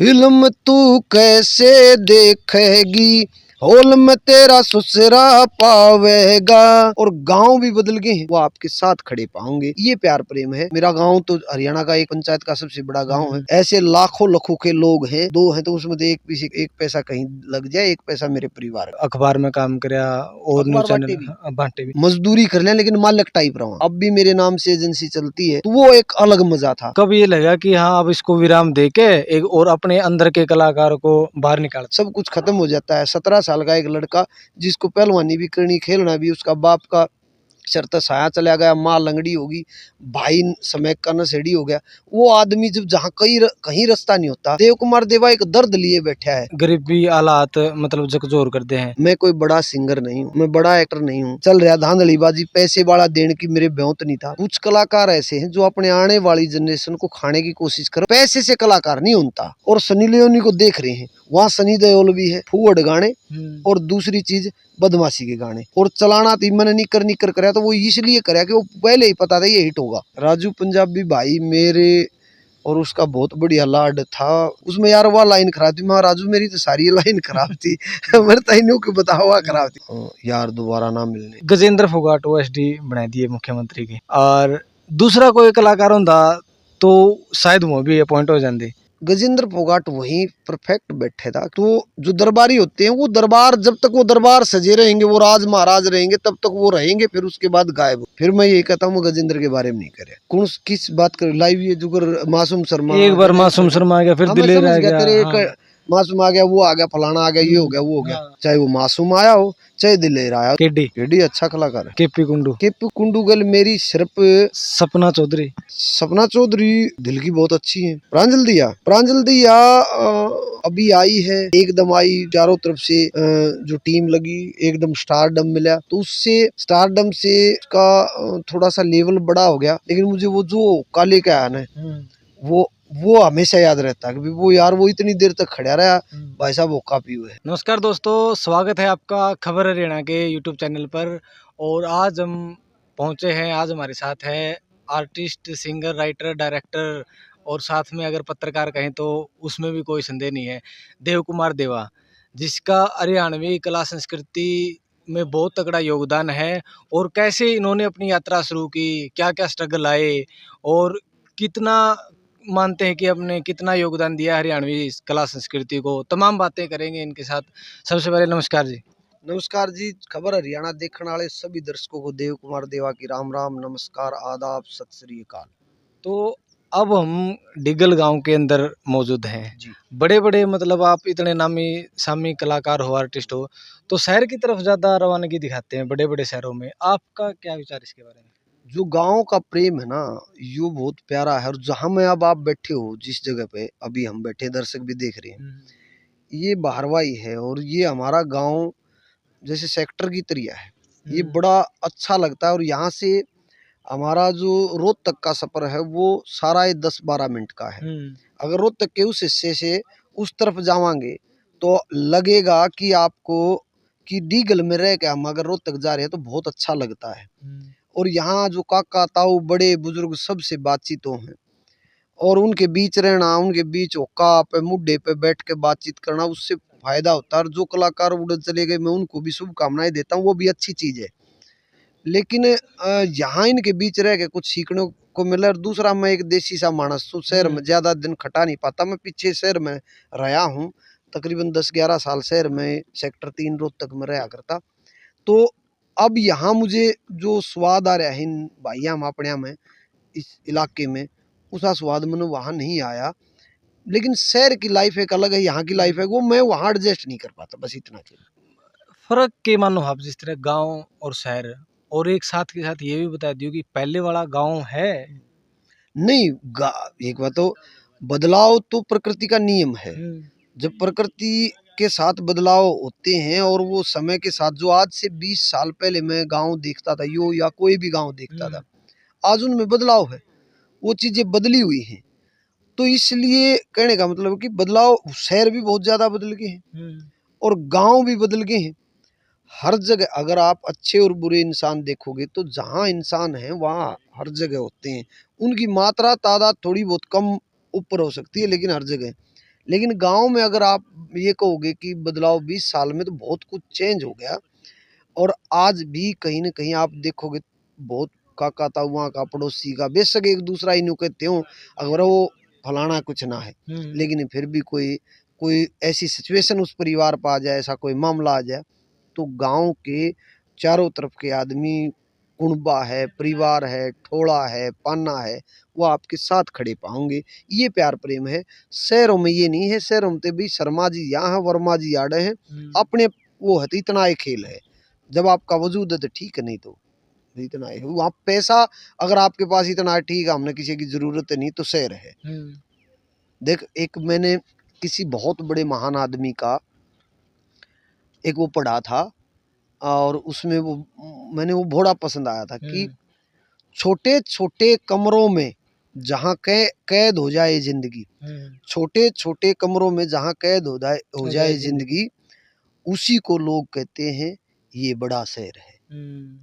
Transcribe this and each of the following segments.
Film तू कैसे देखेगी, हॉल में तेरा ससुरा पावेगा। और गांव भी बदल गए हैं, वो आपके साथ खड़े पाओगे। ये प्यार प्रेम है। मेरा गांव तो हरियाणा का एक पंचायत का सबसे बड़ा गांव है। ऐसे लाखों लाखों के लोग हैं, दो हैं तो उसमें एक पैसा कहीं लग जाए, एक पैसा मेरे परिवार का। अखबार में काम करया और न्यूज चैनल बांटे भी, मजदूरी कर लें लेकिन मालिक टाइप रहा। अब भी मेरे नाम से एजेंसी चलती है, तो वो एक अलग मजा था। कब ये लगा कि हाँ अब इसको विराम देके एक और अपने अंदर के कलाकार को बाहर निकाल। सब कुछ खत्म हो जाता है। 17 साल का एक लड़का जिसको पहलवानी भी करनी, खेलना भी, उसका बाप का शर्त साया चला गया, माँ लंगड़ी होगी, भाई समय का नशेड़ी हो गया। वो आदमी जब जहाँ कहीं रास्ता नहीं होता, देव कुमार देवा एक दर्द लिए बैठा है। गरीबी हालात मतलब जकजोर करते हैं। मैं कोई बड़ा सिंगर नहीं हूँ, मैं बड़ा एक्टर नहीं हूँ। चल रहा धांधलीबाजी, पैसे वाला देने की मेरे ब्योंत नहीं था। कुछ कलाकार ऐसे हैं जो अपने आने वाली जनरेशन को खाने की कोशिश कर, पैसे से कलाकार नहीं होता। और सनी लियोनी को देख रहे हैं, वहाँ सनी देओल भी है, फूहड़ गाने और दूसरी चीज बदमाशी के गाने। और चलाना तो मैंने निकर कराया, तो वो इसलिए कराया कि वो पहले ही पता था ये हिट होगा। राजू पंजाबी भाई मेरे और उसका बहुत बढ़िया लाड था। उसमें यार वह लाइन खराब थी, मैं राजू मेरी तो सारी लाइन खराब थी। मैंने तैनू को बता हुआ खराब थी। यार दोबारा ना मिलने। गजेंद्र फोगाट ओएसडी बना दिए मुख्यमंत्री के, और दूसरा कोई कलाकार होता तो शायद वो भी अपॉइंट हो जाते। गजेंद्र फोगाट वहीं परफेक्ट बैठे था। तो जो दरबारी होते हैं, वो दरबार जब तक वो दरबार सजे रहेंगे, वो राज महाराज रहेंगे, तब तक वो रहेंगे, फिर उसके बाद गायब। फिर मैं ये कहता हूँ गजेंद्र के बारे में नहीं करे। कौन किस बात कर लाइव, ये जो मासूम शर्मा, एक बार मासूम शर्मा आ गया, फिर दिलेर आ गया, तेरे मासूम आ गया, वो आ गया, फलाना आ गया, ये हो गया, वो हो गया। चाहे वो मासूम आया हो, चाहे दिलेर आया। केडी अच्छा कलाकार है। केपी कुंडू गल मेरी सिर्फ सपना चौधरी दिल की बहुत अच्छी है। प्रांजल दिया अभी आई है, एकदम आई, चारों तरफ से जो टीम लगी, एकदम स्टारडम मिला, तो उससे स्टारडम से का थोड़ा सा लेवल बड़ा हो गया। लेकिन मुझे वो जो काले का है ना, वो हमेशा याद रहता है कि वो यार वो इतनी देर तक खड़ा रहा, भाई साहब वो काफी हुए। नमस्कार दोस्तों, स्वागत है आपका खबर हरियाणा के यूट्यूब चैनल पर। और आज हम पहुंचे हैं, आज हमारे साथ है आर्टिस्ट, सिंगर, राइटर, डायरेक्टर और साथ में अगर पत्रकार कहें तो उसमें भी कोई संदेह नहीं है, देव कुमार देवा, जिसका हरियाणवी कला संस्कृति में बहुत तगड़ा योगदान है। और कैसे इन्होंने अपनी यात्रा शुरू की, क्या क्या स्ट्रगल आए और कितना मानते हैं कि आपने कितना योगदान दिया हरियाणवी कला संस्कृति को, तमाम बातें करेंगे इनके साथ। सबसे पहले नमस्कार जी। नमस्कार जी। खबर हरियाणा देखने वाले सभी दर्शकों को देव कुमार देवा की राम राम, नमस्कार, आदाब, सत श्री अकाल। तो अब हम डिगल गांव के अंदर मौजूद हैं जी। बड़े बड़े मतलब आप इतने नामी सामी कलाकार हो, आर्टिस्ट हो, तो शहर की तरफ ज्यादा रवानगी दिखाते हैं बड़े बड़े शहरों में। आपका क्या विचार इसके बारे में? जो गांव का प्रेम है ना, यो बहुत प्यारा है। और जहां में अब आप बैठे हो, जिस जगह पे अभी हम बैठे, दर्शक भी देख रहे हैं, ये बाहरवाई है। और ये हमारा गांव जैसे सेक्टर की तरह है। ये बड़ा अच्छा लगता है। और यहाँ से हमारा जो रोहतक का सफर है, वो सारा 10-12 मिनट का है। अगर रोहतक के उस हिस्से से उस तरफ जावांगे तो लगेगा कि आपको कि डीगल में रह के हम अगर रोहतक जा रहे हैं, तो बहुत अच्छा लगता है। और यहाँ जो काका ताऊ बड़े बुजुर्ग सबसे बातचीत है, और उनके बीच रहना, उनके बीच होका पे मुड्ढे पे बैठ के बातचीत करना, उससे फायदा होता है। और जो कलाकार उड़ चले गए, मैं उनको भी शुभकामनाएं देता हूँ, वो भी अच्छी चीज है। लेकिन यहाँ इनके बीच रह के कुछ सीखने को मिला। और दूसरा, मैं एक देसी सा मानस हूँ, शहर में ज्यादा दिन खटा नहीं पाता। मैं पीछे शहर में रहा हूँ, तकरीबन 10-11 साल शहर में सेक्टर 3 रोहतक में रहा करता। तो अब यहाँ मुझे जो स्वाद आ रहा है इन भाइया अपने में इस इलाके में, उसका स्वाद मैंने वहाँ नहीं आया। लेकिन शहर की लाइफ एक अलग है, यहाँ की लाइफ है, वो मैं वहाँ एडजस्ट नहीं कर पाता, बस इतना फर्क के मानो आप जिस तरह गांव और शहर, और एक साथ के साथ ये भी बता दियो कि पहले वाला गांव है नहीं। एक बात तो, बदलाव तो प्रकृति का नियम है। जब प्रकृति के साथ बदलाव होते हैं, और वो समय के साथ, जो आज से 20 साल पहले मैं गांव देखता था, यो या कोई भी गांव देखता था, आज उनमें बदलाव है, वो चीजें बदली हुई हैं। तो इसलिए कहने का मतलब है कि बदलाव, शहर भी बहुत ज्यादा बदल गए हैं और गांव भी बदल गए हैं। हर जगह अगर आप अच्छे और बुरे इंसान देखोगे, तो जहाँ इंसान है वहाँ हर जगह होते हैं। उनकी मात्रा तादाद थोड़ी बहुत कम ऊपर हो सकती है, लेकिन हर जगह। लेकिन गांव में अगर आप ये कहोगे कि बदलाव 20 साल में, तो बहुत कुछ चेंज हो गया। और आज भी कहीं न कहीं आप देखोगे बहुत काका ताऊआ का, पड़ोसी का, बेशक एक दूसरा ही न्यू कहते हो, अगर वो फलाना कुछ ना है, लेकिन फिर भी कोई कोई ऐसी सिचुएशन उस परिवार पर आ जाए, ऐसा कोई मामला आ जाए, तो गांव के चारों तरफ के आदमी, कुणबा है, परिवार है, ठोड़ा है, पाना है, वो आपके साथ खड़े पाओगे। ये प्यार प्रेम है। शहरों में ये नहीं है। शहरों में तो भी शर्मा जी यहाँ है, वर्मा जी आड़े हैं, अपने वो है, तो इतना ही खेल है। जब आपका वजूद है तो ठीक है, नहीं तो इतना है। वहाँ पैसा अगर आपके पास इतना है, ठीक है, हमने किसी की जरूरत नहीं, तो शहर है। देख, एक मैंने किसी बहुत बड़े महान आदमी का एक वो पढ़ा था, और उसमें वो मैंने वो बड़ा पसंद आया था कि छोटे छोटे कमरों में जहाँ कैद हो जाए जिंदगी, छोटे छोटे कमरों में जहाँ कैद हो जाए जिंदगी, उसी को लोग कहते हैं ये बड़ा शहर है।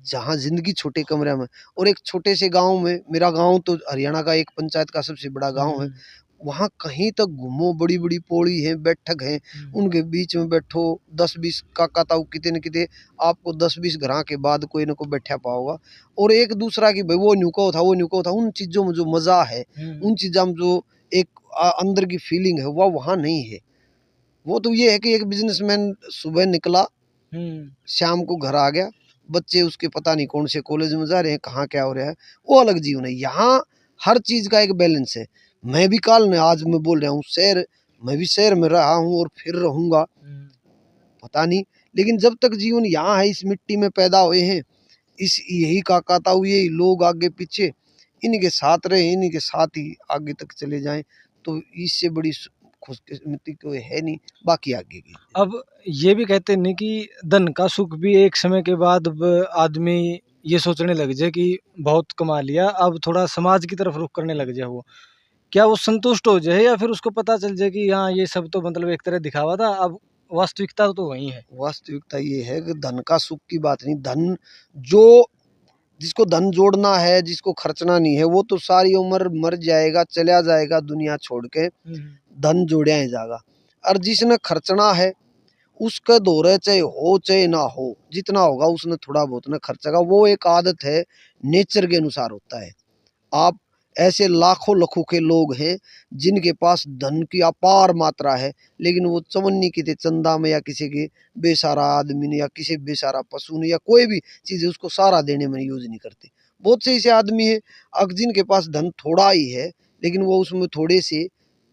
जहाँ जिंदगी छोटे कमरे में। और एक छोटे से गांव में, मेरा गांव तो हरियाणा का एक पंचायत का सबसे बड़ा गांव है, वहाँ कहीं तक घूमो, बड़ी बड़ी पौड़ी है, बैठक है, उनके बीच में बैठो, 10-20 काका ताऊ किते न किते आपको 10-20 घरा के बाद कोई न कोई बैठा पाओगा। और एक दूसरा की भाई वो न्यूको था, वो न्यूको था, उन चीजों में जो मजा है, उन चीजों में जो एक अंदर की फीलिंग है, वह वहाँ नहीं है। वो तो ये है कि एक बिजनेसमैन सुबह निकला, शाम को घर आ गया, बच्चे उसके पता नहीं कौन से कॉलेज में जा रहे हैं, कहाँ क्या हो रहा है, वो अलग जीवन है। यहाँ हर चीज का एक बैलेंस है। मैं भी कल ने आज मैं बोल रहा हूँ शहर, मैं भी शहर में रहा हूँ और फिर रहूंगा, पता नहीं, लेकिन जब तक जीवन यहाँ है, इस मिट्टी में पैदा हुए हैं, इस यही काका ताऊ, यही लोग आगे पीछे, इन्हीं के साथ रहे, इन्हीं के साथ ही आगे तक चले जाएं, तो इससे बड़ी खुशकिस्मती कोई है नहीं, बाकी आगे की। अब ये भी कहते नहीं कि धन का सुख भी एक समय के बाद आदमी ये सोचने लग जाए कि बहुत कमा लिया, अब थोड़ा समाज की तरफ रुख करने लग जाए, वो क्या वो संतुष्ट हो जाए, या फिर उसको पता चल जाए कि हाँ ये सब तो मतलब एक तरह दिखावा था, अब वास्तविकता तो वही है। वास्तविकता ये है कि धन का सुख की बात नहीं, धन जो जिसको धन जोड़ना है, जिसको खर्चना नहीं है, वो तो सारी उम्र मर जाएगा, चला जाएगा दुनिया छोड़ के, धन जोड़िया ही जाएगा। और जिसने खर्चना है उसका दौरे चाहे हो चाहे ना हो, जितना होगा उसने थोड़ा बहुत ना खर्चेगा। वो एक आदत है, नेचर के अनुसार होता है। आप ऐसे लाखों लाखों के लोग हैं जिनके पास धन की अपार मात्रा है, लेकिन वो चवन्नी की चंदा में, या किसी के बेसारा आदमी ने, या किसी बेसारा पशु ने, या कोई भी चीज उसको सारा देने में यूज नहीं करते। बहुत से ऐसे आदमी है जिनके पास धन थोड़ा ही है, लेकिन वो उसमें थोड़े से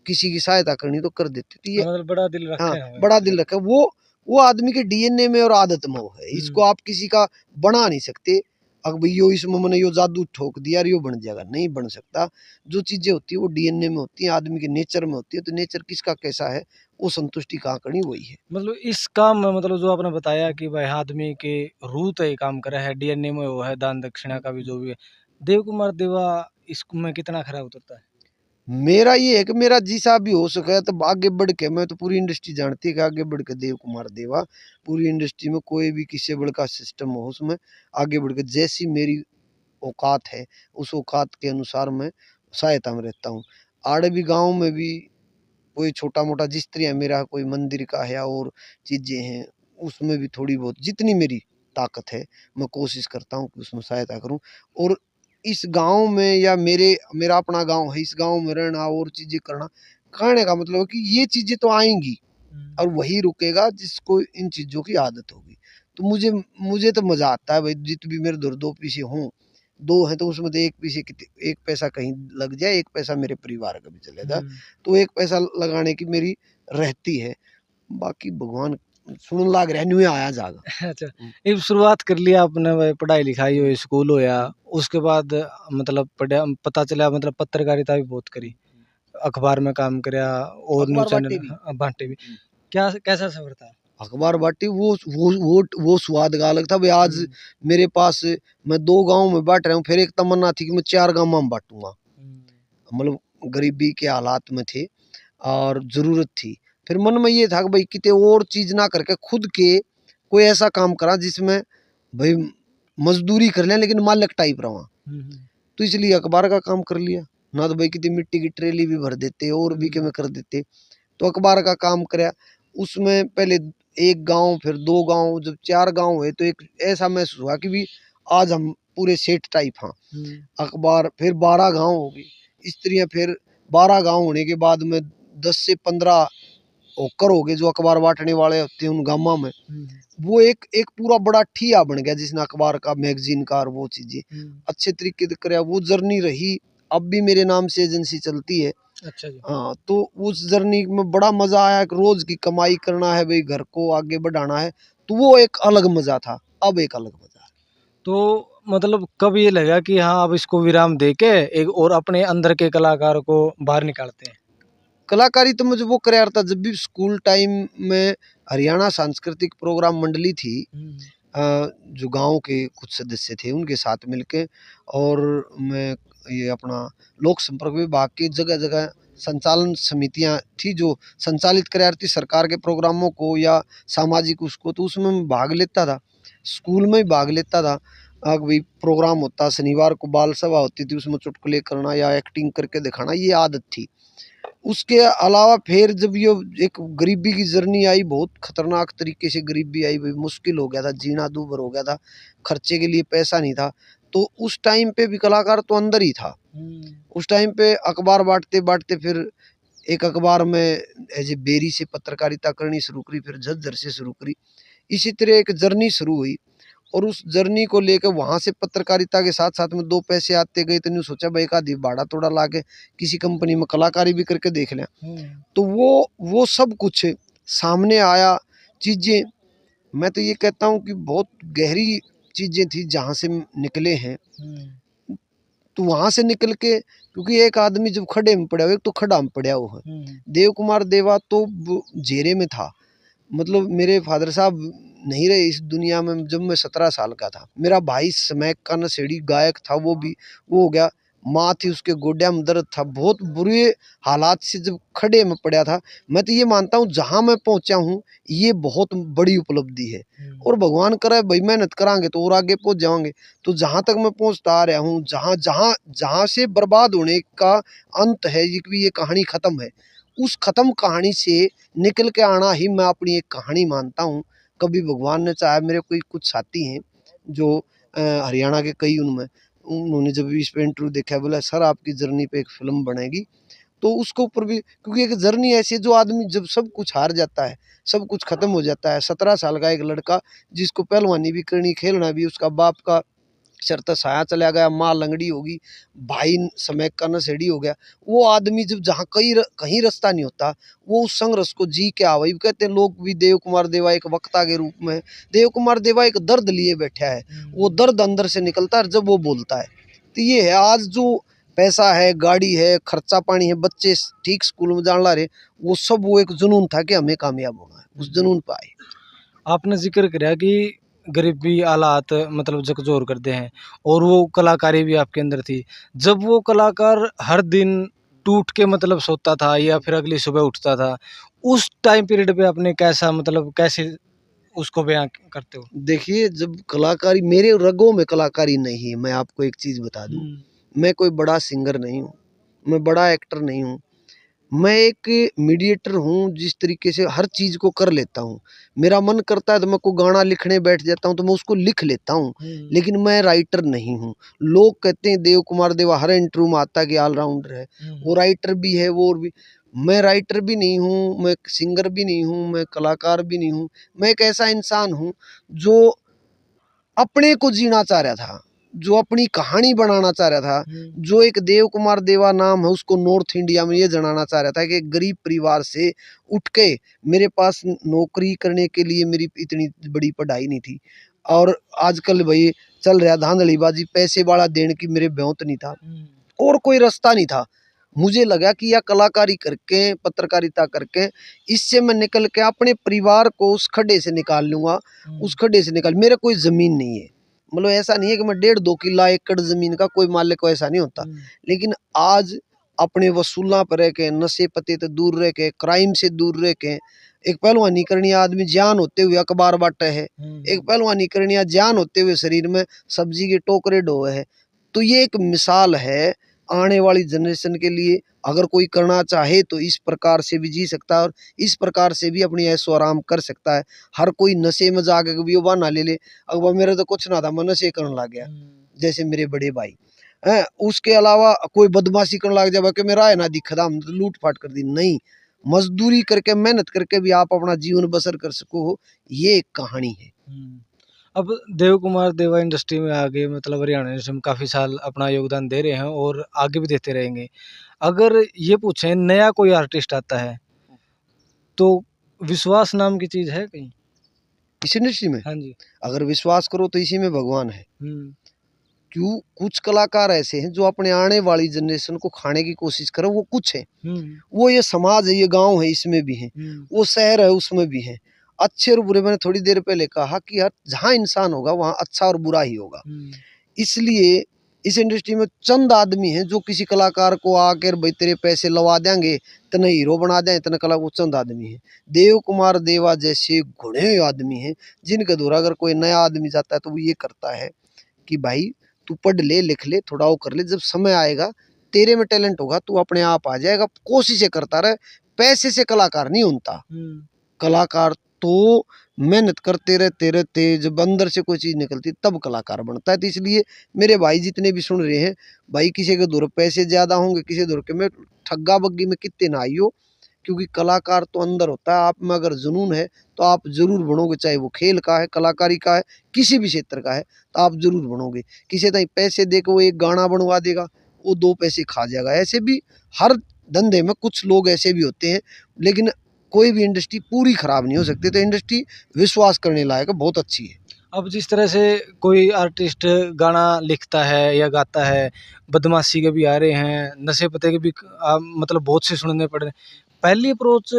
किसी की सहायता करनी तो कर देते। तो ये मतलब बड़ा दिल रखे हैं। बड़ा दिल रखा, वो आदमी के डीएनए में और आदत में वो है। इसको आप किसी का बना नहीं सकते। अब भाई यो इसमें मैंने यो जादू ठोक दिया और यो बन जाएगा, नहीं बन सकता। जो चीजें होती है वो डीएनए में होती है, आदमी के नेचर में होती है। तो नेचर किसका कैसा है, वो संतुष्टि कहाँ करनी, वही है। मतलब इस काम में, मतलब जो आपने बताया कि भाई आदमी के रूह तो ये काम करा है, डीएनए में वो है, दान दक्षिणा का भी जो भी है, देव कुमार देवा इसमें कितना खरा उतरता है? मेरा ये है कि मेरा जिसा भी हो सके तो आगे बढ़ के, मैं तो पूरी इंडस्ट्री जानती है कि आगे बढ़ के देव कुमार देवा, पूरी इंडस्ट्री में कोई भी किसी बड़ का सिस्टम हो, उसमें आगे बढ़ के जैसी मेरी औकात है, उस औकात के अनुसार मैं सहायता में रहता हूँ। आड़े भी गाँव में भी कोई छोटा मोटा जिस तरह मेरा कोई मंदिर का है और चीज़ें हैं, उसमें भी थोड़ी बहुत जितनी मेरी ताकत है मैं कोशिश करता हूँ कि उसमें सहायता करूँ। और इस गांव में, या मेरा अपना गांव है, इस गांव में रहना और चीज़ें करना, कहने का मतलब है कि ये चीज़ें तो आएंगी और वही रुकेगा जिसको इन चीज़ों की आदत होगी। तो मुझे तो मज़ा आता है भाई, जित भी मेरे दो पीछे हों, दो हैं तो उसमें तो एक पीछे एक पैसा कहीं लग जाए, एक पैसा मेरे परिवार का भी चलेगा, तो एक पैसा लगाने की मेरी रहती है। बाकी भगवान सुन लाग रहा न्यू आया जाएगा। अच्छा, अब शुरुआत कर लिया आपने भाई, पढ़ाई लिखाई हो, स्कूल होया, उसके बाद मतलब पता चला मतलब पत्रकारिता भी बहुत करी, अखबार में काम करया और न्यूज चैनल बांटे भी। क्या कैसा सफर था? अखबार बांटी वो स्वाद का अलग था भाई। आज मेरे पास मैं 2 गांव में बांट रहा हूँ, फिर एक तमन्ना थी कि मैं 4 गांव में बांटूंगा। मतलब गरीबी के हालात में थे और जरूरत थी, फिर मन में ये था कि भाई किते और चीज ना करके खुद के कोई ऐसा काम करा जिसमें भाई मजदूरी कर लें लेकिन मालिक टाइप रहा। तो इसलिए अखबार का काम कर लिया। ना तो भाई कितनी मिट्टी की ट्रेली भी भर देते और भी के में कर देते, तो अखबार का काम कराया। उसमें पहले 1 गांव, फिर 2 गांव, जब 4 गांव हुए तो एक ऐसा महसूस हुआ कि भी आज हम पूरे सेठ टाइप हाँ। अखबार फिर 12 गांव हो गई, स्त्रियां फिर 12 गांव होने के बाद में 10 से 15 होकर हो गए जो अखबार बांटने वाले होते हैं उन गांवों में। वो एक एक पूरा बड़ा ठिया बन गया जिसने अखबार का, मैगजीन का और वो चीजें अच्छे तरीके से कराया। वो जर्नी रही, अब भी मेरे नाम से एजेंसी चलती है। अच्छा जी। हाँ, तो उस जर्नी में बड़ा मजा आया कि रोज की कमाई करना है भाई, घर को आगे बढ़ाना है, तो वो एक अलग मजा था। अब एक अलग मजा है। तो मतलब कब ये लगा कि हाँ अब इसको विराम दे के एक और अपने अंदर के कलाकार को बाहर निकालते हैं? कलाकारी तो मुझे वो कराया था जब भी स्कूल टाइम में हरियाणा सांस्कृतिक प्रोग्राम मंडली थी, जो गांव के कुछ सदस्य थे उनके साथ मिलके, और मैं ये अपना लोक संपर्क विभाग की जगह जगह संचालन समितियां थी जो संचालित करा रही थी सरकार के प्रोग्रामों को या सामाजिक उसको, तो उसमें मैं भाग लेता था। स्कूल में ही भाग लेता था। भाई प्रोग्राम होता, शनिवार को बाल सभा होती थी, उसमें चुटकुले करना या एक्टिंग करके दिखाना, ये आदत थी। उसके अलावा फिर जब ये एक गरीबी की जर्नी आई, बहुत खतरनाक तरीके से गरीबी आई, भाई मुश्किल हो गया था, जीना दूभर हो गया था, खर्चे के लिए पैसा नहीं था, तो उस टाइम पे भी कलाकार तो अंदर ही था। उस टाइम पे अखबार बांटते बांटते फिर एक अखबार में एज ए बेरी से पत्रकारिता करनी शुरू करी, फिर झज्जर से शुरू करी। इसी तरह एक जर्नी शुरू हुई, और उस जर्नी को लेकर वहां से पत्रकारिता के साथ साथ में 2 पैसे आते गए, तो नहीं सोचा भाई एक आधी भाड़ा थोड़ा ला के किसी कंपनी में कलाकारी भी करके देख लें। तो वो सब कुछ सामने आया चीजें। मैं तो ये कहता हूँ कि बहुत गहरी चीजें थी जहाँ से निकले हैं। तो वहां से निकल के, क्योंकि एक आदमी जब खड्डे में पड़ा हो, एक तो खड्डा में पड़ा हुआ है। देव कुमार देवा तो जेरे में था, मतलब मेरे फादर साहब नहीं रहे इस दुनिया में जब मैं 17 साल का था। मेरा भाई स्मैक का नशेड़ी गायक था, वो हो गया। माँ थी, उसके गोड्या में दर्द था, बहुत बुरे हालात से जब खड़े में पड़ा था। मैं तो ये मानता हूँ जहाँ मैं पहुँचा हूँ ये बहुत बड़ी उपलब्धि है, और भगवान करे भाई मेहनत करांगे तो और आगे पहुँच जाएंगे। तो जहाँ तक मैं पहुँचता आ रहा हूँ, जहाँ जहाँ जहाँ से बर्बाद होने का अंत है, ये कहानी खत्म है, उस खत्म कहानी से निकल के आना ही मैं अपनी एक कहानी मानता हूँ। कभी भगवान ने चाहा, मेरे कोई कुछ साथी हैं जो हरियाणा के, कई उनमें उन्होंने जब भी इस पे इंटरव्यू देखा, बोला सर आपकी जर्नी पे एक फिल्म बनेगी। तो उसके ऊपर भी, क्योंकि एक जर्नी ऐसी है जो आदमी जब सब कुछ हार जाता है, सब कुछ खत्म हो जाता है। 17 साल का एक लड़का जिसको पहलवानी भी करनी, खेलना भी, उसका बाप का शर्त साया चला गया, माँ लंगड़ी होगी, भाई स्मैक का नशेड़ी हो गया, वो आदमी जब जहाँ कहीं रास्ता नहीं होता, वो उस संघर्ष को जी के आवा। कहते हैं लोग भी देव कुमार देवा एक वक्ता के रूप में, देव कुमार देवा एक दर्द लिए बैठा है, वो दर्द अंदर से निकलता है जब वो बोलता है। तो ये है, आज जो पैसा है, गाड़ी है, खर्चा पानी है, बच्चे ठीक स्कूल में जान ला रहे, वो सब वो एक जुनून था कि हमें कामयाब होना है, उस जुनून पर आए। आपने जिक्र किया कि गरीबी हालात मतलब झकझोर करते हैं, और वो कलाकारी भी आपके अंदर थी। जब वो कलाकार हर दिन टूट के मतलब सोता था या फिर अगली सुबह उठता था, उस टाइम पीरियड पे आपने कैसा मतलब कैसे उसको बयां करते हो? देखिए, जब कलाकारी मेरे रगों में कलाकारी नहीं है, मैं आपको एक चीज बता दूं, मैं कोई बड़ा सिंगर नहीं हूँ, मैं बड़ा एक्टर नहीं हूँ, मैं एक मीडिएटर हूँ। जिस तरीके से हर चीज को कर लेता हूँ, मेरा मन करता है तो मैं कोई गाना लिखने बैठ जाता हूँ तो मैं उसको लिख लेता हूँ, लेकिन मैं राइटर नहीं हूँ। लोग कहते हैं देव कुमार देवा हर इंटरव्यू में आता है कि ऑलराउंडर है, वो राइटर भी है, वो और भी। मैं राइटर भी नहीं हूँ, मैं सिंगर भी नहीं हूँ, मैं कलाकार भी नहीं हूँ। मैं एक ऐसा इंसान हूँ जो अपने को जीना चाह रहा था, जो अपनी कहानी बनाना चाह रहा था, जो एक देव कुमार देवा नाम है उसको नॉर्थ इंडिया में ये जनाना चाह रहा था कि गरीब परिवार से उठ के, मेरे पास नौकरी करने के लिए मेरी इतनी बड़ी पढ़ाई नहीं थी, और आजकल भाई चल रहा धांधलीबाजी, पैसे वाला देने की मेरे ब्योंत नहीं था, और कोई रास्ता नहीं था। मुझे लगा कि यह कलाकारी करके, पत्रकारिता करके, इससे मैं निकल के अपने परिवार को उस खड्डे से निकाल लूंगा। उस खड्डे से निकाल, मेरा कोई जमीन नहीं है, मतलब ऐसा नहीं है कि मैं 1.5-2 किला एकड़ जमीन का कोई मालिक को, ऐसा नहीं होता। लेकिन आज अपने वसूला पर रह के, नशे पते तो दूर रह के, क्राइम से दूर रह के, एक पहलवानी करनी आदमी जान होते हुए अखबार बांटे है, एक पहलवानी करनी जान होते हुए शरीर में सब्जी के टोकरे ढोए है। तो ये एक मिसाल है आने वाली जनरेशन के लिए अगर कोई करना चाहे तो इस प्रकार से भी जी सकता है और इस प्रकार से भी अपनी ऐशो आराम कर सकता है। हर कोई नशे में जाके भी वो बहाना ले ले, अगर मेरे तो कुछ ना था मैं नशे करने लग गया, जैसे मेरे बड़े भाई है। उसके अलावा कोई बदमाशी करने लग जाए कि मेरा है ना दिखा हम तो लूट फाट कर दी, नहीं, मजदूरी करके मेहनत करके भी आप अपना जीवन बसर कर सको, ये एक कहानी है। अब देव कुमार देवा इंडस्ट्री में आगे मतलब हरियाणा इंडस्ट्री में काफ़ी साल अपना योगदान दे रहे हैं और आगे भी देते रहेंगे। अगर ये पूछें नया कोई आर्टिस्ट आता है तो विश्वास नाम की चीज़ है कहीं इस इंडस्ट्री में? हाँ जी। अगर विश्वास करो तो इसी में भगवान है। क्यों, कुछ कलाकार ऐसे हैं जो अपने आने वाली जनरेशन को खाने की कोशिश करें, वो कुछ है, वो ये समाज है, ये गांव है, इसमें भी है, वो शहर है उसमें भी है। अच्छे और बुरे, मैंने थोड़ी देर पहले कहा कि यार जहाँ इंसान होगा वहाँ अच्छा और बुरा ही होगा। इसलिए इस इंडस्ट्री में चंद आदमी हैं जो किसी कलाकार को आकर भाई तेरे पैसे लवा देंगे, इतने हीरो बना दें, इतने कला, वो चंद आदमी हैं। देव कुमार देवा जैसे घुने आदमी हैं जिनके द्वारा अगर कोई नया आदमी जाता है तो वो ये करता है कि भाई तू पढ़ ले, लिख ले, थोड़ा वो कर ले, जब समय आएगा तेरे में टैलेंट होगा तू अपने आप आ जाएगा, कोशिशें करता रहे। पैसे से कलाकार नहीं होता, कलाकार तो मेहनत करते रहते जब अंदर से कोई चीज निकलती तब कलाकार बनता है। तो इसलिए मेरे भाई जितने भी सुन रहे हैं, भाई किसी के दूर पैसे ज्यादा होंगे, किसी दूर के में ठग्गा बग्गी में कितने ना आइयो, क्योंकि कलाकार तो अंदर होता है। आप में अगर जुनून है तो आप जरूर बनोगे, चाहे वो खेल का है, कलाकारी का है, किसी भी क्षेत्र का है, तो आप जरूर बनोगे। किसी तरह पैसे दे के वो एक गाना बनवा देगा, वो 2 पैसे खा जाएगा। ऐसे भी हर धंधे में कुछ लोग ऐसे भी होते हैं, लेकिन कोई भी इंडस्ट्री पूरी खराब नहीं हो सकती। तो इंडस्ट्री विश्वास करने लायक बहुत अच्छी है। अब जिस तरह से कोई आर्टिस्ट गाना लिखता है या गाता है, बदमाशी के भी आ रहे हैं, नशे पते के भी मतलब बहुत से सुनने पड़ रहे हैं, पहली अप्रोच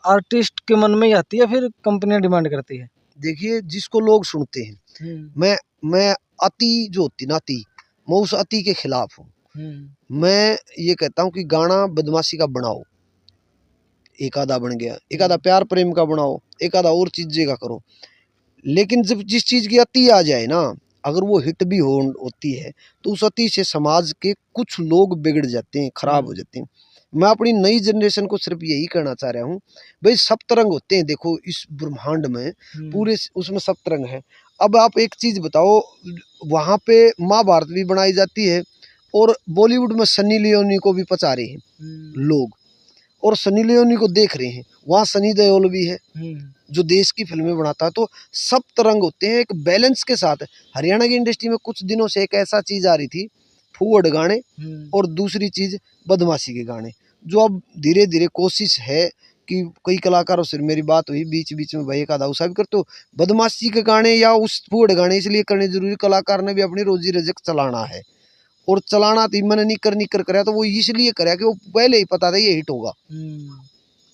आर्टिस्ट के मन में ही आती है फिर कंपनियां डिमांड करती है? देखिए, जिसको लोग सुनते हैं, मैं अति जो होती ना अति, मैं उस अति के खिलाफ हूँ। मैं ये कहता हूँ कि गाना बदमाशी का बनाओ, एक आधा बन गया, एक आधा प्यार प्रेम का बनाओ, एक आधा और चीजें का करो, लेकिन जब जिस चीज की अति आ जाए ना, अगर वो हिट भी होती है तो उस अति से समाज के कुछ लोग बिगड़ जाते हैं, खराब हो जाते हैं। मैं अपनी नई जनरेशन को सिर्फ यही कहना चाह रहा हूँ, भाई सप्तरंग होते हैं, देखो इस ब्रह्मांड में पूरे उसमें सप्तरंग है। अब आप एक चीज बताओ, वहां पे महाभारत भी बनाई जाती है और बॉलीवुड में सनी लियोनी को भी पचा रहे हैं लोग, और सनी लियोनी को देख रहे हैं, वहाँ सनी देओल भी है जो देश की फिल्में बनाता है। तो सब तरंग होते हैं, एक बैलेंस के साथ। हरियाणा की इंडस्ट्री में कुछ दिनों से एक ऐसा चीज आ रही थी, फूहड़ गाने, और दूसरी चीज बदमाशी के गाने, जो अब धीरे धीरे कोशिश है कि कई कलाकारों से मेरी बात हुई बीच बीच में, भाई एक आधा उसा भी कर, तो बदमाशी के गाने या उस फूहड़ गाने इसलिए करने जरूरी, कलाकार ने भी अपनी रोजी रजक चलाना है, और चलाना तो मन नहीं कर कराया, तो वो इसलिए कराया कि वो पहले ही पता था ये हिट होगा,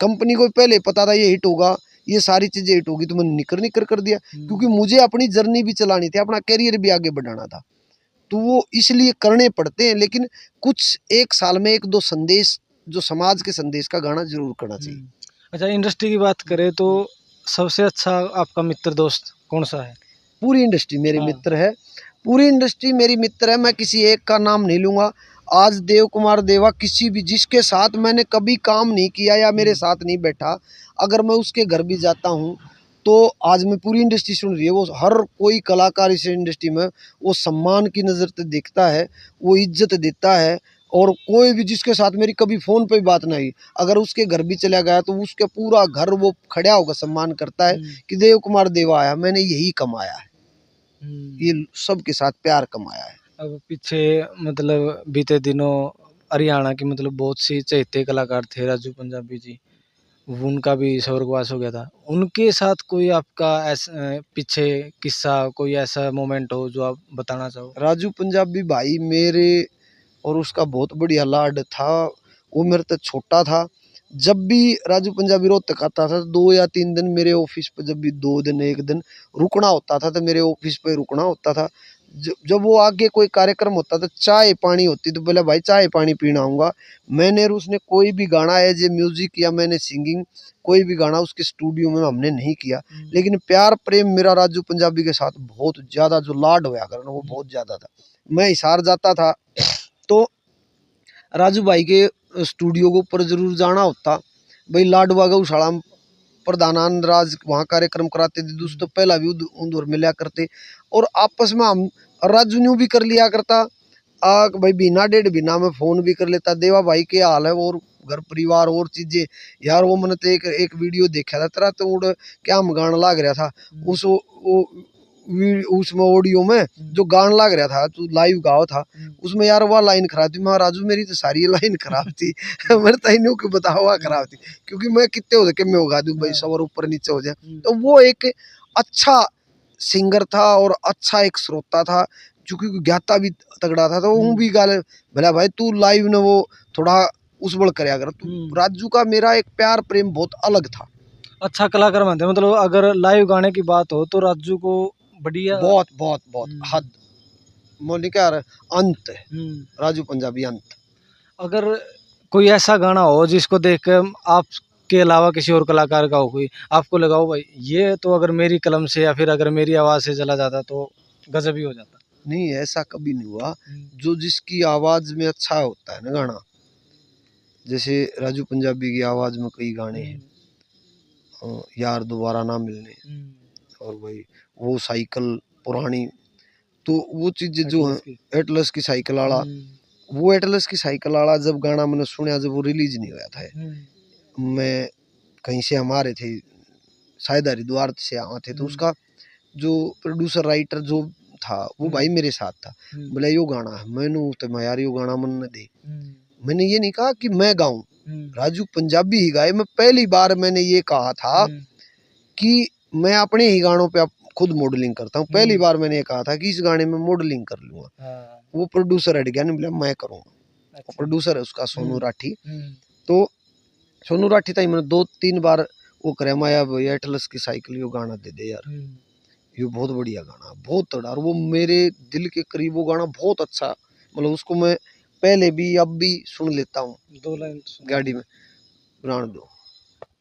कंपनी को पहले पता था ये हिट होगा, ये सारी चीजें हिट होगी, तो मैंने निकर कर दिया, क्योंकि मुझे अपनी जर्नी भी चलानी थी, अपना करियर भी आगे बढ़ाना था, तो वो इसलिए करने पड़ते हैं। लेकिन कुछ एक साल में 1-2 संदेश, जो समाज के संदेश का गाना जरूर करना चाहिए। अच्छा, इंडस्ट्री की बात करें तो सबसे अच्छा आपका मित्र दोस्त कौन सा है? पूरी इंडस्ट्री मेरे मित्र है, पूरी इंडस्ट्री मेरी मित्र है, मैं किसी एक का नाम नहीं लूंगा। आज देव कुमार देवा किसी भी जिसके साथ मैंने कभी काम नहीं किया या मेरे साथ नहीं बैठा, अगर मैं उसके घर भी जाता हूँ तो आज मैं पूरी इंडस्ट्री सुन रही है, वो हर कोई कलाकार इस इंडस्ट्री में वो सम्मान की नज़र से देखता है, वो इज्जत देता है, और कोई भी जिसके साथ मेरी कभी फ़ोन पे बात नहीं, अगर उसके घर भी चला गया तो उसके पूरा घर वो खड़ा होकर सम्मान करता है कि देव कुमार देवा आया, मैंने यही कमाया है, ये सबके साथ प्यार कमाया है। अब पीछे मतलब बीते दिनों हरियाणा की मतलब बहुत सी चहेते कलाकार थे, राजू पंजाबी जी, उनका भी स्वर्गवास हो गया था। उनके साथ कोई आपका ऐसा पीछे किस्सा, कोई ऐसा मोमेंट हो जो आप बताना चाहो? राजू पंजाबी भाई मेरे और उसका बहुत बढ़िया लाड था, वो मेरे से छोटा था। जब भी राजू पंजाबी रोहतक आता था 2 या 3 दिन मेरे ऑफिस पे, जब भी 2 दिन 1 दिन रुकना होता था तो मेरे ऑफिस पे रुकना होता था। जब वो आगे कोई कार्यक्रम होता था, चाय पानी होती तो बोले भाई चाय पानी पीना आऊँगा। मैंने और उसने कोई भी गाना एज ए म्यूजिक या मैंने सिंगिंग कोई भी गाना उसके स्टूडियो में हमने नहीं किया, लेकिन प्यार प्रेम मेरा राजू पंजाबी के साथ बहुत ज़्यादा, जो लाड होया करना वो बहुत ज़्यादा था। मैं हिसार जाता था तो राजू भाई के स्टूडियो के ऊपर जरूर जाना होता भाई। लाडवा गौशाला में प्रधानानंद राज वहाँ कार्यक्रम कराते थे दोस्तों, पहला भी उधर मिला करते और आपस में हम राजू न्यू भी कर लिया करता। भाई बिना डेढ़ बिना में फोन भी कर लेता, देवा भाई के हाल है और घर परिवार और चीजें यार। वो मैंने तो एक वीडियो देखा था तेरा तो उड़ क्या हम गाना लाग रहा था उसमें ऑडियो में जो गाना लग रहा था तू लाइव गाओ था उसमें यार वह लाइन खराब थी। मैं राजू मेरी तो सारी लाइन खराब थी मैंने तैनू की बता हुआ खराब थी क्योंकि मैं कितने हो के मैं उगा दूं भाई सवर ऊपर नीचे हो जाए। तो वो एक अच्छा सिंगर था और अच्छा एक श्रोता था चूंकि ज्ञाता भी तगड़ा था। तो वो भी गाल भला भाई तू लाइव ने वो थोड़ा उसबड़ करया कर। राजू का मेरा एक प्यार प्रेम बहुत अलग था। अच्छा कलाकार मानते मतलब अगर लाइव गाने की बात हो तो राजू को बढ़िया बहुत बहुत बहुत हद मोली क्या अंत है राजू पंजाबी अंत। अगर कोई ऐसा गाना हो जिसको देख कर आपके अलावा किसी और कलाकार का हो कोई आपको लगाओ भाई ये तो अगर मेरी कलम से या फिर अगर मेरी आवाज से चला जाता तो गजब ही हो जाता। नहीं ऐसा कभी नहीं हुआ। जो जिसकी आवाज में अच्छा होता है ना गाना, जैसे राजू पंजाबी की आवाज में कई गाने हैं यार दोबारा ना मिलने और भाई वो साइकिल पुरानी, तो वो चीजें जो है एटलस की साइकिल वाला, वो एटलस की साइकिल वाला जब गाना मैंने सुना जब वो रिलीज नहीं हुआ था, मैं कहीं से हमारे थे शायद हरिद्वार से आए थे तो उसका जो प्रोड्यूसर राइटर जो था वो भाई मेरे साथ था। बोला यो गाना है मैंने तो मैं यार यो गाना मन न दे। मैंने ये नहीं कहा कि मैं गाऊं, राजू पंजाबी ही गाए। मैं पहली बार मैंने ये कहा था कि मैं अपने ही गानों पे खुद मॉडलिंग करता हूँ। पहली बार मैंने ये कहा था कि इस गाने में मॉडलिंग कर लूंगा। वो प्रोड्यूसर हट गया, नहीं बोला मैं करूँगा। प्रोड्यूसर है उसका सोनू राठी। तो सोनू राठी था मैंने 2-3 बार वो करे माया भाई एटलस की साइकिल यो गाना दे दे यार, ये बहुत बढ़िया गाना बहुत तगड़ा और वो मेरे दिल के करीब वो गाना बहुत अच्छा। मतलब उसको मैं पहले भी अब भी सुन लेता हूँ 2 लाइन गाड़ी में प्राण दो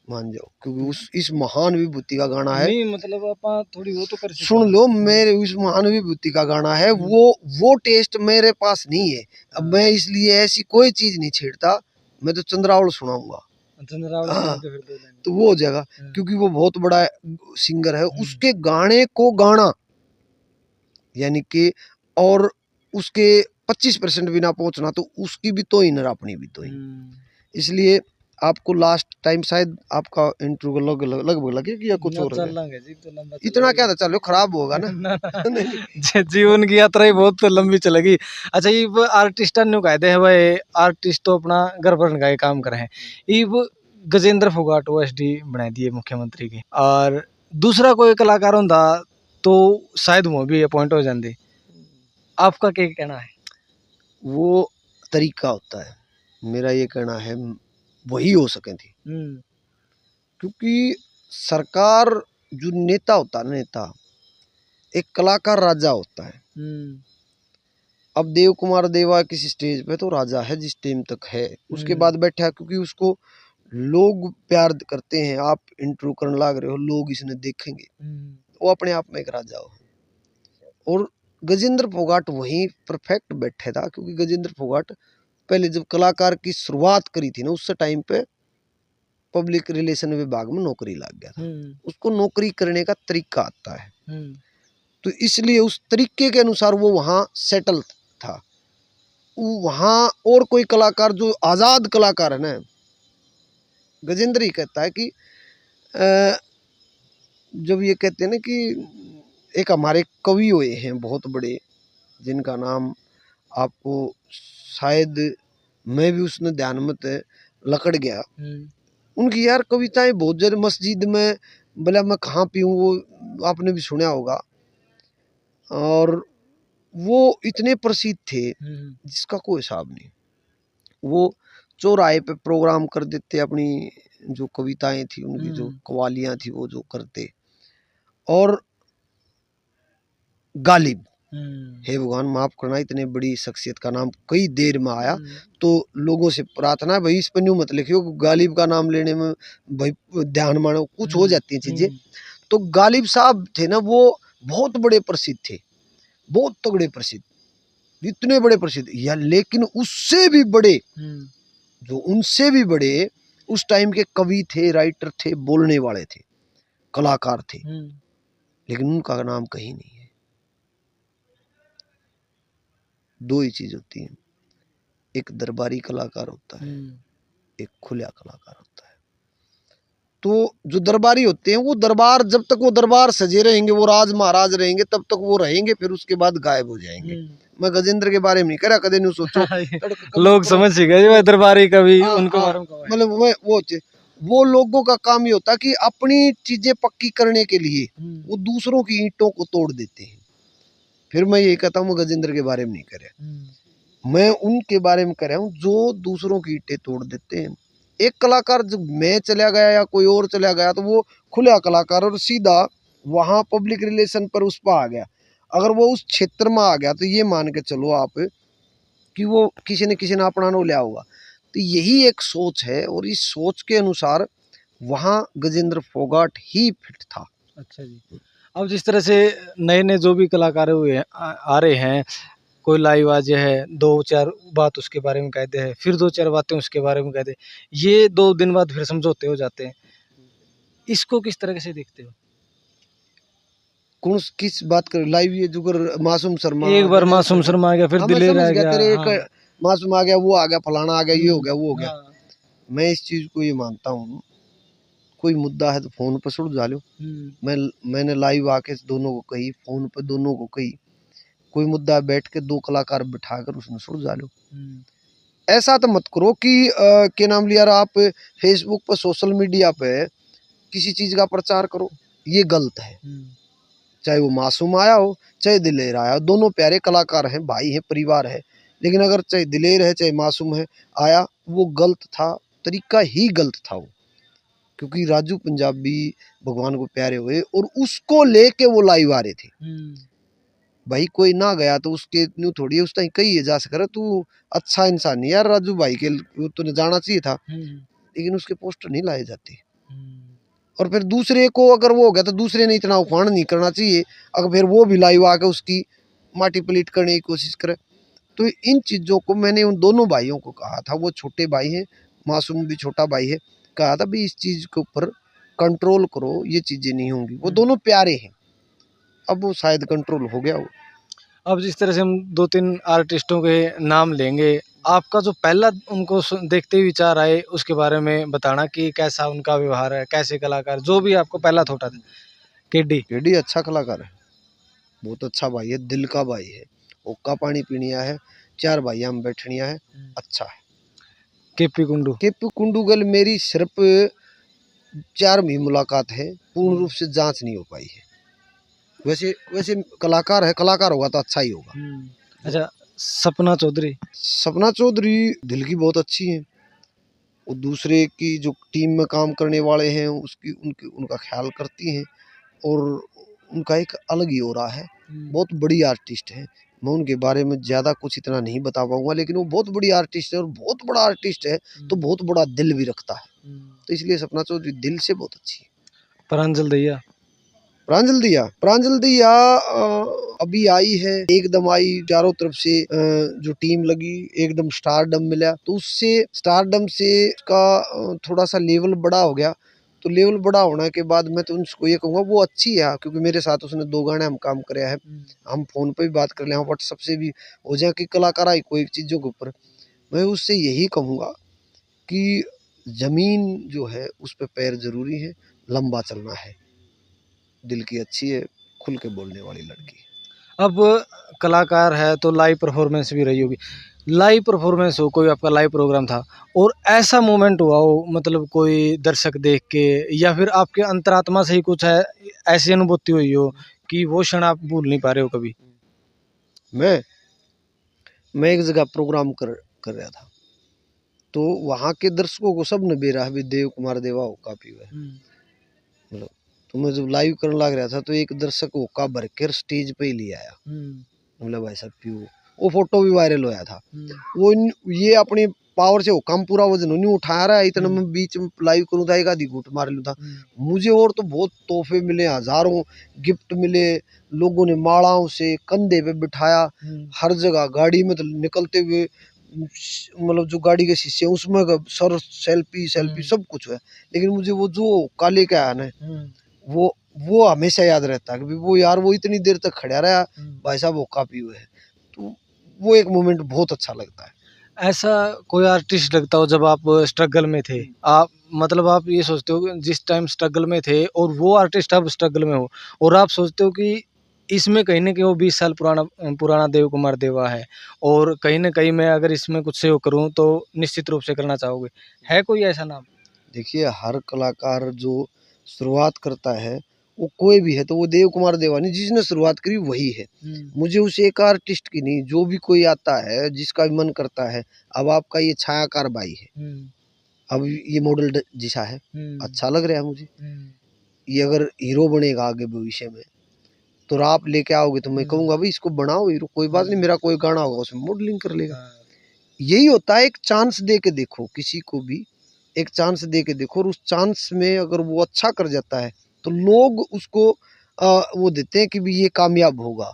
मान जाओ क्योंकि उस इस महान विभूति का गाना है। नहीं मतलब आप थोड़ी वो तो कर सुन लो मेरे उस महान विभूति का गाना है। वो टेस्ट मेरे पास नहीं है। अब मैं इसलिए ऐसी कोई चीज नहीं छेड़ता, मैं तो चंद्रावल सुनाऊंगा तो वो हो जाएगा क्योंकि वो बहुत बड़ा सिंगर है। उसके गाने को गाना यानी कि और उसके 25% भी ना पहुंचना तो उसकी भी तो ही न अपनी भी तो ही। इसलिए आपको लास्ट टाइम शायद आपका इंटरव्यू लगभग लगे कि या कुछ और इतना क्या था चलो खराब होगा ना जीवन की यात्रा ही बहुत लंबी चलेगी। अच्छा ये आर्टिस्ट ने कहते हैं भाई आर्टिस्ट तो अपना घर भरने का काम करे हैं। ये गजेंद्र फोगाट ओएसडी बना दिए मुख्यमंत्री के और दूसरा कोई कलाकार होता तो शायद वो भी अपॉइंट हो जाते। आपका क्या कहना है? वो तरीका होता है, मेरा ये कहना है वही हो सके थी क्योंकि सरकार जो नेता होता है नेता एक कलाकार राजा होता है। अब देव कुमार देवा किसी स्टेज पे तो राजा है जिस टाइम तक है, उसके बाद बैठा क्योंकि उसको लोग प्यार करते हैं। आप इंटरव्यू करने लग रहे हो लोग इसने देखेंगे, वो अपने आप में एक राजा हो। और गजेंद्र फोगाट वही परफेक्ट बैठे था क्योंकि गजेंद्र फोगाट पहले जब कलाकार की शुरुआत करी थी ना उस टाइम पे पब्लिक रिलेशन विभाग में नौकरी लग गया था। उसको नौकरी करने का तरीका आता है तो इसलिए उस तरीके के अनुसार वो वहाँ सेटल था। वहाँ और कोई कलाकार जो आज़ाद कलाकार है ना, गजेंद्र ही कहता है कि जब ये कहते हैं ना कि एक हमारे कवि हुए हैं बहुत बड़े जिनका नाम आपको शायद मैं भी उसने ध्यान मत लकड़ गया, उनकी यार कविताएं बहुत ज्यादा मस्जिद में बोला मैं कहाँ पीऊँ वो आपने भी सुना होगा। और वो इतने प्रसिद्ध थे जिसका कोई हिसाब नहीं। वो चौराहे पे प्रोग्राम कर देते, अपनी जो कविताएं थी उनकी जो कवालियां थी वो जो करते। और गालिब हे भगवान माफ करना इतने बड़ी शख्सियत का नाम कई देर में आया तो लोगों से प्रार्थना है भाई इस पर न्यू मत लिखियो, गालिब का नाम लेने में भाई ध्यान मानो कुछ हो जाती है चीजें। तो गालिब साहब थे ना वो बहुत बड़े प्रसिद्ध थे, बहुत तगड़े प्रसिद्ध। इतने बड़े प्रसिद्ध या, लेकिन उससे भी बड़े, जो उनसे भी बड़े उस टाइम के कवि थे, राइटर थे, बोलने वाले थे, कलाकार थे, लेकिन उनका नाम कहीं नहीं है। दो ही चीज होती है, एक दरबारी कलाकार होता है, एक खुला कलाकार होता है। तो जो दरबारी होते हैं वो दरबार, जब तक वो दरबार सजे रहेंगे, वो राज महाराज रहेंगे, तब तक वो रहेंगे, फिर उसके बाद गायब हो जाएंगे। मैं गजेंद्र के बारे में नहीं करा, कदे नहीं सोचो लोग समझ गए दरबारी कवि उनको मतलब वो लोगों का काम ये होता है कि अपनी चीजें पक्की करने के लिए वो दूसरों की ईंटों को तोड़ देते हैं। फिर मैं ये कहता हूँ गजेंद्र के बारे में नहीं कर रहा, मैं उनके बारे में कर रहा हूँ जो दूसरों की ईंटें तोड़ देते हैं। एक कलाकार जब मैं चला गया या कोई और चला गया तो वो खुला कलाकार और सीधा वहाँ पब्लिक रिलेशन पर उस पर आ गया। अगर वो उस क्षेत्र में आ गया तो ये मान के चलो आप कि वो किसी ने अपना नो लिया होगा। तो यही एक सोच है और इस सोच के अनुसार वहाँ गजेंद्र फोगाट ही फिट था। अच्छा जी। अब जिस तरह से नए नए जो भी कलाकार हुए आ रहे हैं, कोई लाइव आज है, दो चार बात उसके बारे में कहते हैं, फिर दो चार बातें उसके बारे में कहते हैं, ये 2 दिन बाद फिर समझौते हो जाते हैं। इसको किस तरह से देखते हो? कौन किस बात कर लाइव? ये जुगर मासूम शर्मा, एक बार मासूम शर्मा आ गया, फिर दिलेर आ गया, तेरे एक मासूम आ गया, वो आ गया, फलाना आ गया, ये हो गया, वो हो गया। मैं इस चीज को ये मानता हूँ, कोई मुद्दा है तो फोन पर सुलझा लो। मैंने लाइव आके दोनों को कही, फोन पर दोनों को कही, कोई मुद्दा बैठ के 2 कलाकार बिठाकर उसने सुलझा लो। ऐसा तो मत करो कि क्या नाम लिया आप फेसबुक पर, सोशल मीडिया पे किसी चीज का प्रचार करो, ये गलत है। चाहे वो मासूम आया हो, चाहे दिलेर आया हो, दोनों प्यारे कलाकार हैं, भाई हैं, परिवार है, लेकिन अगर चाहे दिलेर है चाहे मासूम है आया, वो गलत था, तरीका ही गलत था वो। क्योंकि राजू पंजाबी भगवान को प्यारे हुए और उसको लेके वो लाइव आ रहे थे। भाई कोई ना गया तो उसके न्यू थोड़ी है, उस टाइम कही है जा सकर तू अच्छा इंसान नहीं यार, राजू भाई के तूने जाना चाहिए था, लेकिन उसके पोस्टर नहीं लाए जाते। और फिर दूसरे को अगर वो हो गया तो दूसरे ने इतना उफान नहीं करना चाहिए, अगर फिर वो भी लाइव आके उसकी माटी पलीट करने की कोशिश करे। तो इन चीज़ों को मैंने उन दोनों भाइयों को कहा था, वो छोटे भाई हैं, मासूम भी छोटा भाई है, कहा था भाई इस चीज़ के ऊपर कंट्रोल करो, ये चीज़ें नहीं होंगी। वो दोनों प्यारे हैं, अब वो शायद कंट्रोल हो गया हो। अब जिस तरह से हम 2-3 आर्टिस्टों के नाम लेंगे, आपका जो पहला उनको देखते ही विचार आए उसके बारे में बताना कि कैसा उनका व्यवहार है, कैसे कलाकार, जो भी आपको पहला थॉट था। केडी अच्छा कलाकार है, बहुत अच्छा भाई है, दिल का भाई है, ओक्का पानी पीनिया है, 4 भाइया हम बैठनिया है, अच्छा है। केपी कुंडू गल मेरी सिर्फ 4वीं मुलाकात है, पूर्ण रूप से जांच नहीं हो पाई है। वैसे कलाकार है, कलाकार होगा तो अच्छा ही होगा। अच्छा, सपना चौधरी दिल की बहुत अच्छी है, वो दूसरे की जो टीम में काम करने वाले हैं उनका ख्याल करती हैं और उनका एक अलग ही हो रहा है। बहुत बड़ी आर्टिस्ट है, मैं उनके बारे में ज़्यादा कुछ इतना नहीं बता पाऊंगा, लेकिन वो बहुत बड़ी आर्टिस्ट है और बहुत बड़ा आर्टिस्ट है, तो बहुत बड़ा दिल भी रखता है, तो इसलिए सपना चौधरी दिल से बहुत अच्छी है। प्रांजल दिया अभी आई है, एकदम आई, चारों तरफ से जो टीम लगी, एकदम स्टारडम मिला, तो उससे स्टारडम से का थोड़ा सा लेवल बड़ा हो गया। तो लेवल बड़ा होने के बाद मैं तो उसको ये कहूँगा वो अच्छी है, क्योंकि मेरे साथ उसने 2 गाने हम काम करे हैं, हम फोन पे भी बात कर ले, व्हाट्सएप से भी हो जाए कि कलाकार आई कोई चीज़ों के ऊपर। मैं उससे यही कहूँगा कि जमीन जो है उस पर पैर जरूरी है, लंबा चलना है, दिल की अच्छी है, खुल के बोलने वाली लड़की। अब कलाकार है तो लाइव परफॉर्मेंस भी रही होगी, लाइव परफॉर्मेंस हो, कोई आपका लाइव प्रोग्राम था और ऐसा मोमेंट हुआ हो, मतलब कोई दर्शक देख के या फिर आपके अंतरात्मा से ही कुछ है ऐसी अनुभूति हुई हो कि वो क्षण आप भूल नहीं पा रहे हो कभी? मैं एक जगह प्रोग्राम कर रहा था, तो वहाँ के दर्शकों को सब ने बेरा भी देव कुमार देवा हो काफी हुआ, मतलब तो मैं जब लाइव करने लग रहा था तो एक दर्शक होका भर कर स्टेज पे ही ले आया, मतलब भाई साहब वो फोटो भी वायरल होया था। वो ये अपनी पावर से वो कम पूरा वजन नहीं उठा रहा है, इतना मैं बीच में लाइव करूँ था, एक आधी घूट मार लूँ था। मुझे और तो बहुत तोहफे मिले, हजारों गिफ्ट मिले, लोगों ने मालाओं से कंधे पे बिठाया, हर जगह गाड़ी में तो निकलते हुए मतलब जो गाड़ी के शीशे उसमें सर सेल्फी सब कुछ है। लेकिन मुझे वो जो काले का है ना, वो हमेशा याद रहता है कि वो यार वो इतनी देर तक खड़ा रहा, भाई साहब वो काफी हुए है। तो वो एक मोमेंट बहुत अच्छा लगता है। ऐसा कोई आर्टिस्ट लगता हो जब आप स्ट्रगल में थे, आप मतलब आप ये सोचते हो कि जिस टाइम स्ट्रगल में थे और वो आर्टिस्ट अब स्ट्रगल में हो, और आप सोचते हो कि इसमें कहीं ना कहीं वो 20 साल पुराना देव कुमार देवा है, और कहीं ना कहीं मैं अगर इसमें कुछ सहयोग करूं तो निश्चित रूप से करना चाहोगे, है कोई ऐसा नाम? देखिए, हर कलाकार जो शुरुआत करता है वो कोई भी है, तो वो देव कुमार देवा नहीं, जिसने शुरुआत करी वही है। मुझे उस एक आर्टिस्ट की नहीं, जो भी कोई आता है जिसका भी मन करता है। अब आपका ये छायाकार भाई है, अब ये मॉडल जिसा है, अच्छा लग रहा है मुझे। ये अगर हीरो बनेगा आगे भविष्य में तो आप लेके आओगे तो मैं कहूँगा भाई इसको बनाओ हीरो, कोई बात नहीं, मेरा कोई गाना होगा उसमें मॉडलिंग कर लेगा। यही होता है, एक चांस दे के देखो, किसी को भी एक चांस दे के देखो, और उस चांस में अगर वो अच्छा कर जाता है तो लोग उसको वो देते हैं कि भी ये कामयाब होगा।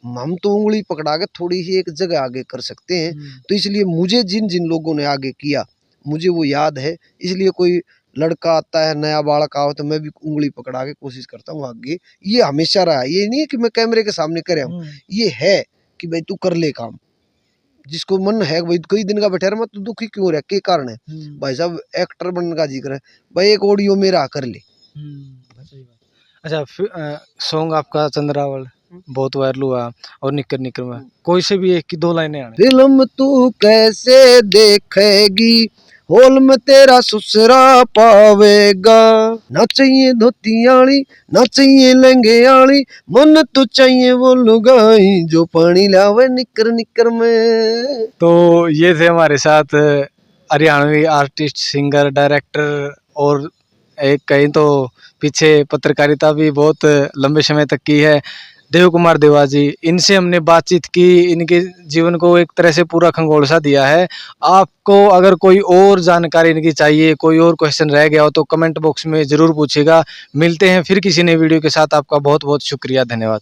हम तो उंगली पकड़ा के थोड़ी ही एक जगह आगे कर सकते हैं। तो इसलिए मुझे जिन जिन लोगों ने आगे किया मुझे वो याद है, इसलिए कोई लड़का आता है, नया बालक आओ तो मैं भी उंगली पकड़ा के कोशिश करता हूँ आगे। ये हमेशा रहा है, ये नहीं है कि मैं कैमरे के सामने कर रहा हूँ, ये है कि भाई तू कर ले काम, जिसको मन है भाई कई दिन का बैठा रहा, तो दुखी क्यों रहा, के कारण है भाई साहब, एक्टर बनने का जिक्र है भाई, एक ऑडियो मेरा कर ले। अच्छा, सॉन्ग आपका चंद्रावल बहुत वायरल हुआ, और निकर निकर में कोई से भी एक की दो लाइनें आने। फिल्म तू कैसे देखेगी, हॉल में तेरा ससुरा पावेगा, ना चाहिए धोती आली ना चाहिए लहंगे आली, मन तो चाहिए वो लुगाई जो पानी लावे निकर निकर में। तो ये थे हमारे साथ हरियाणवी आर्टिस्ट, सिंगर, डायरेक्टर, और एक कहीं तो पीछे पत्रकारिता भी बहुत लंबे समय तक की है, देव कुमार देवा जी। इनसे हमने बातचीत की, इनके जीवन को एक तरह से पूरा खंगोल सा दिया है। आपको अगर कोई और जानकारी इनकी चाहिए, कोई और क्वेश्चन रह गया हो तो कमेंट बॉक्स में ज़रूर पूछिएगा। मिलते हैं फिर किसी नई वीडियो के साथ। आपका बहुत बहुत शुक्रिया, धन्यवाद।